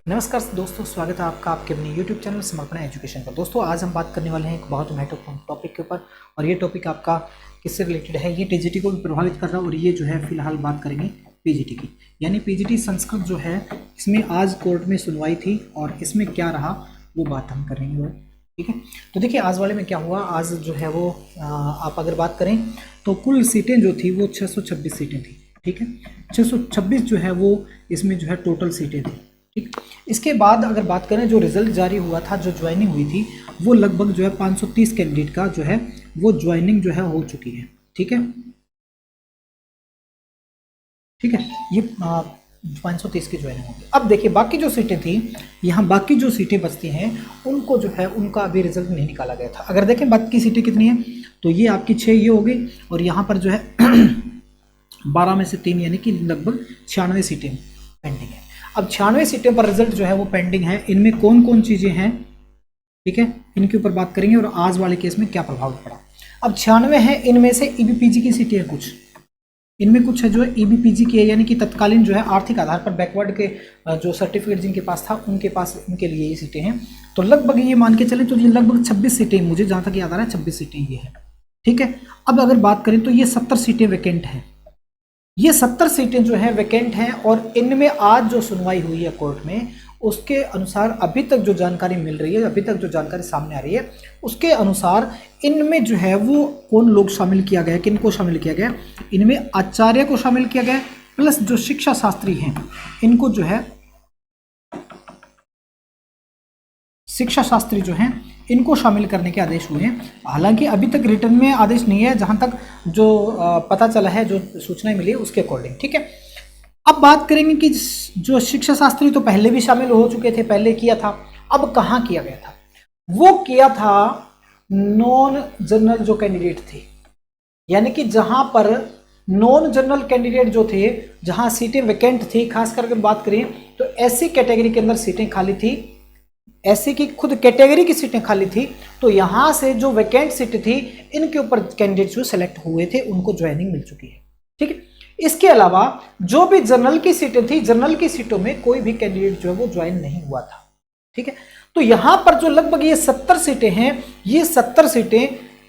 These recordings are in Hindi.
नमस्कार दोस्तों, स्वागत है आपका आपके अपने YouTube चैनल समर्पण एजुकेशन पर। दोस्तों आज हम बात करने वाले हैं एक बहुत महत्वपूर्ण टॉपिक के ऊपर, और ये टॉपिक आपका किससे रिलेटेड है। ये टीजीटी को भी प्रभावित कर रहा है, और ये जो है फिलहाल बात करेंगे पीजीटी की। यानी पीजीटी संस्कृत जो है, इसमें आज कोर्ट में सुनवाई थी और इसमें क्या रहा वो बात हम करेंगे। ठीक है, तो देखिए आज वाले में क्या हुआ। आज जो है वो आप अगर बात करें तो कुल सीटें जो थी वो 626 सीटें थी। ठीक है, 626 जो है वो इसमें जो है टोटल सीटें थी। ठीक, इसके बाद अगर बात करें जो रिजल्ट जारी हुआ था, जो ज्वाइनिंग हुई थी, वो लगभग जो है 530 कैंडिडेट का जो है वो ज्वाइनिंग जो है हो चुकी है। ठीक है, ठीक है, ये 530 की ज्वाइनिंग होगी। अब देखिए बाकी जो सीटें थी, यहाँ बाकी जो सीटें बचती हैं उनको जो है उनका अभी रिजल्ट नहीं निकाला गया था। अगर देखें बाकी सीटें कितनी हैं, तो ये आपकी 6 ये हो गई, और यहाँ पर जो है 12 में से 3 यानी कि लगभग 96 सीटें पेंडिंग है। अब 96 सीटें पर रिजल्ट जो है वो पेंडिंग है। इनमें कौन कौन चीज़ें हैं, ठीक है, इनके ऊपर बात करेंगे, और आज वाले केस में क्या प्रभाव पड़ा। अब 96 है, इनमें से ईबीपीजी की सीटें हैं कुछ, इनमें कुछ है जो है ईबीपीजी की है, यानी कि तत्कालीन जो है आर्थिक आधार पर बैकवर्ड के जो सर्टिफिकेट जिनके पास था उनके पास, इनके लिए ये सीटें हैं। तो लगभग ये मान के चले तो ये लगभग 26 सीटें, मुझे जहाँ तक याद आ रहा है 26 सीटें ये है। ठीक है, अब अगर बात करें तो ये 70 सीटें वैकेंट हैं। ये 70 सीटें जो है वैकेंट हैं, और इनमें आज जो सुनवाई हुई है कोर्ट में, उसके अनुसार अभी तक जो जानकारी मिल रही है, अभी तक जो जानकारी सामने आ रही है, उसके अनुसार इनमें जो है वो कौन लोग शामिल किया गया, किनको शामिल किया गया। इनमें आचार्य को शामिल किया गया, प्लस जो शिक्षा शास्त्री हैं इनको जो है शिक्षा शास्त्री जो हैं इनको शामिल करने के आदेश हुए हैं। हालांकि अभी तक रिटर्न में आदेश नहीं है, जहां तक जो पता चला है, जो सूचनाएं मिली है उसके अकॉर्डिंग। ठीक है, अब बात करेंगे कि जो शिक्षा शास्त्री तो पहले भी शामिल हो चुके थे, पहले किया था। अब कहाँ किया गया था, वो किया था नॉन जनरल जो कैंडिडेट थे, यानी कि जहां पर नॉन जनरल कैंडिडेट जो थे, जहां सीटें वैकेंट थी, खासकर अगर बात करें तो ऐसी कैटेगरी के अंदर सीटें खाली थी, ऐसी की खुद कैटेगरी की सीटें खाली थी, तो यहां से जो वैकेंट सीटें थी इनके ऊपर कैंडिडेट जो सेलेक्ट हुए थे उनको ज्वाइनिंग मिल चुकी है। ठीक है, इसके अलावा जो भी जनरल की सीटें थी, जनरल की सीटों में कोई भी कैंडिडेट जो है वो ज्वाइन नहीं हुआ था। ठीक है, तो यहां पर जो लगभग ये 70 सीटें हैं, ये 70 सीटें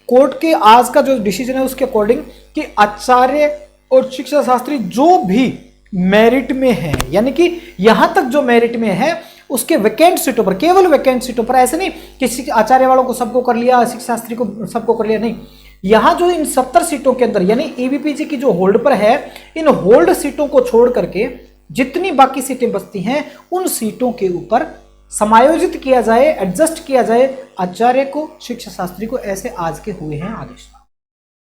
कोर्ट के आज का जो डिसीजन है उसके अकॉर्डिंग कि आचार्य और शिक्षा शास्त्री जो भी मेरिट में है, यानी कि यहां तक जो मेरिट में है उसके वैकेंट सीटों पर, केवल वैकेंट सीटों पर, ऐसे नहीं कि आचार्य वालों को सबको कर लिया, शिक्षा शास्त्री को सबको कर लिया, नहीं। यहां जो इन 70 सीटों के अंदर, यानी ईबीपीजी की जो होल्ड पर है, इन होल्ड सीटों को छोड़ करके जितनी बाकी सीटें बचती हैं उन सीटों के ऊपर समायोजित किया जाए, एडजस्ट किया जाए आचार्य को, शिक्षा शास्त्री को। ऐसे आज के हुए हैं आदेश,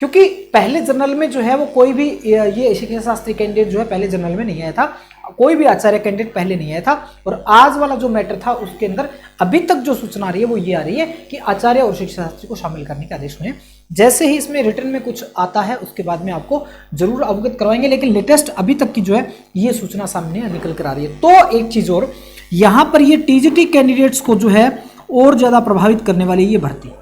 क्योंकि पहले जनरल में जो है वो कोई भी ये शिक्षा शास्त्री कैंडिडेट जो है पहले जनरल में नहीं आया था, कोई भी आचार्य कैंडिडेट पहले नहीं आया था। और आज वाला जो मैटर था उसके अंदर अभी तक जो सूचना आ रही है वो ये आ रही है कि आचार्य और शिक्षा शास्त्री को शामिल करने के आदेश हुए हैं। जैसे ही इसमें रिटर्न में कुछ आता है उसके बाद में आपको जरूर अवगत करवाएंगे, लेकिन लेटेस्ट अभी तक की जो है ये सूचना सामने निकल कर आ रही है। तो एक चीज और, यहाँ पर ये टीजीटी कैंडिडेट्स को जो है और ज्यादा प्रभावित करने वाली ये भर्ती,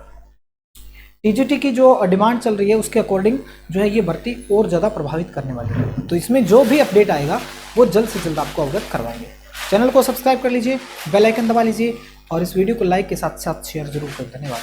टीजीटी की जो डिमांड चल रही है उसके अकॉर्डिंग जो है ये भर्ती और ज़्यादा प्रभावित करने वाली है। तो इसमें जो भी अपडेट आएगा वो जल्द से जल्द आपको अवगत करवाएंगे। चैनल को सब्सक्राइब कर लीजिए, बेल आइकन दबा लीजिए, और इस वीडियो को लाइक के साथ साथ शेयर जरूर करें। धन्यवाद।